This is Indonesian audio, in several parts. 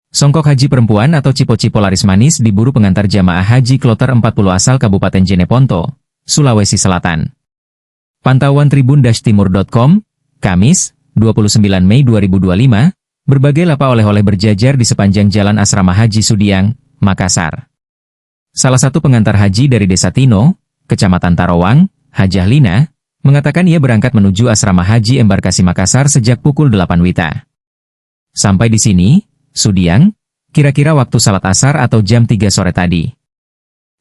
Songkok haji perempuan atau cipo-cipo laris manis diburu pengantar jamaah haji kloter 40 asal Kabupaten Jeneponto, Sulawesi Selatan. Pantauan tribun-timur.com, Kamis, 29 Mei 2025, berbagai lapa oleh-oleh berjajar di sepanjang Jalan Asrama Haji Sudiang, Makassar. Salah satu pengantar haji dari Desa Tino, Kecamatan Tarawang, Hajah Lina, mengatakan ia berangkat menuju Asrama Haji Embarkasi Makassar sejak pukul 8 WITA. Sampai di sini, Sudiang, kira-kira waktu salat asar atau jam 3 sore tadi.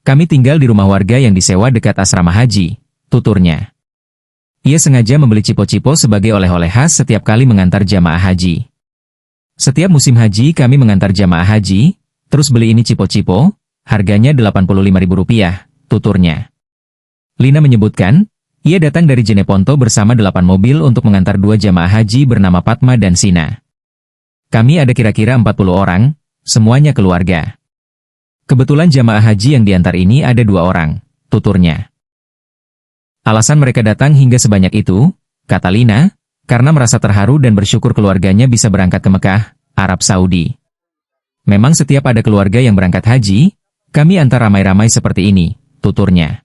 Kami tinggal di rumah warga yang disewa dekat asrama haji, tuturnya. Ia sengaja membeli cipo-cipo sebagai oleh-oleh khas setiap kali mengantar jamaah haji. Setiap musim haji kami mengantar jamaah haji, terus beli ini cipo-cipo, harganya Rp85.000, tuturnya. Lina menyebutkan, ia datang dari Jeneponto bersama 8 mobil untuk mengantar 2 jamaah haji bernama Fatma dan Sina. Kami ada kira-kira 40 orang, semuanya keluarga. Kebetulan jamaah haji yang diantar ini ada 2 orang, tuturnya. Alasan mereka datang hingga sebanyak itu, kata Lina, karena merasa terharu dan bersyukur keluarganya bisa berangkat ke Mekah, Arab Saudi. Memang setiap ada keluarga yang berangkat haji, kami antar ramai-ramai seperti ini, tuturnya.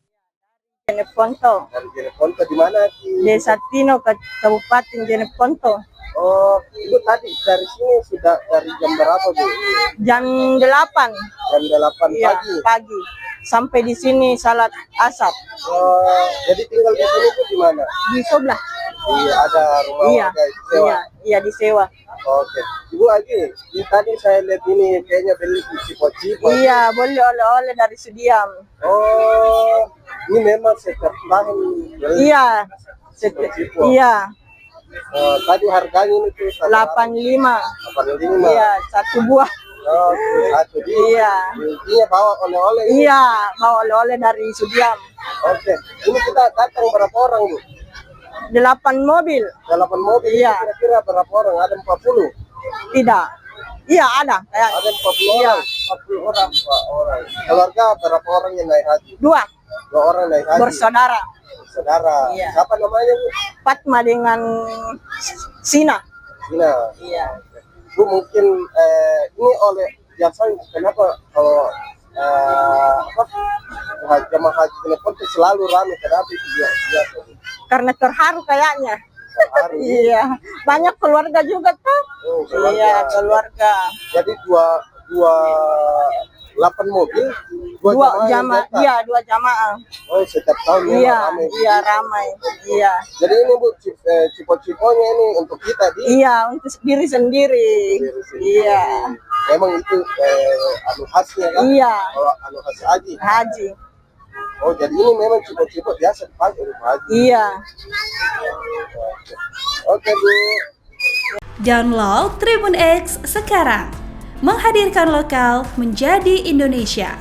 Jeneponto. Dari Jeneponto di mana? Desa Tino, Kabupaten Jeneponto. Oh, Ibu tadi dari sini sudah dari jam berapa, Bu? Jam 8. Jam 8 Iya, pagi. pagi. Sampai di sini salat asar. Oh, jadi tinggal di sini itu di mana? Di sebelah. Iya, ada rumah Iya, warga sewa. iya disewa. Oke. Ibu Aji, ini tadi saya lihat ini kayaknya beli cipo-cipo. Iya, boleh oleh-oleh dari Sudiang. Oh, ini memang setiap tahun beli. Iya. Cipo-cipo. Iya, Oh, tadi harganya ini tuh 85. 85. Iya, satu buah. Oke, satu di. Iya. Intinya bawa oleh-oleh ini. Iya, mau oleh-oleh dari Sudiang. Oke. Ini kita datang berapa orang, Bu? 8 mobil. 8 mobil. Iya. Kira-kira berapa orang? Ada 40. Tidak. Iya, ada. Kayak Ada 40 Iya. orang. 40 orang. 4 orang. Keluarga berapa orang yang naik haji? 2 2 orang naik haji. bersaudara. Saudara. Iya. Siapa namanya, Bu? Fatma dengan Sina. Sina. Iya. Bu, mungkin ini oleh biasanya kenapa kalau jamaah haji Jeneponto selalu ramai, kenapa itu biasa? Karena terharu kayaknya. Terharu. Iya. Banyak keluarga juga tuh. Oh, keluarga. Iya, keluarga. Jadi 8 mobil, 2 Dua jamaah yang jamaah. datang. Iya, 2 jamaah. Oh, setiap tahun memang Iya, ramai. iya ramai. Iya. Jadi ini, Bu, cipo-ciponya ini untuk kita di Iya, untuk diri sendiri. Iya. Memang itu anu khasnya kan? Iya. Kalau anu khas haji. Haji. Oh, jadi ini memang cipo-cipo biasa dipakai untuk haji. Iya. Oke, Bu. Download Tribun X sekarang. Menghadirkan lokal menjadi Indonesia.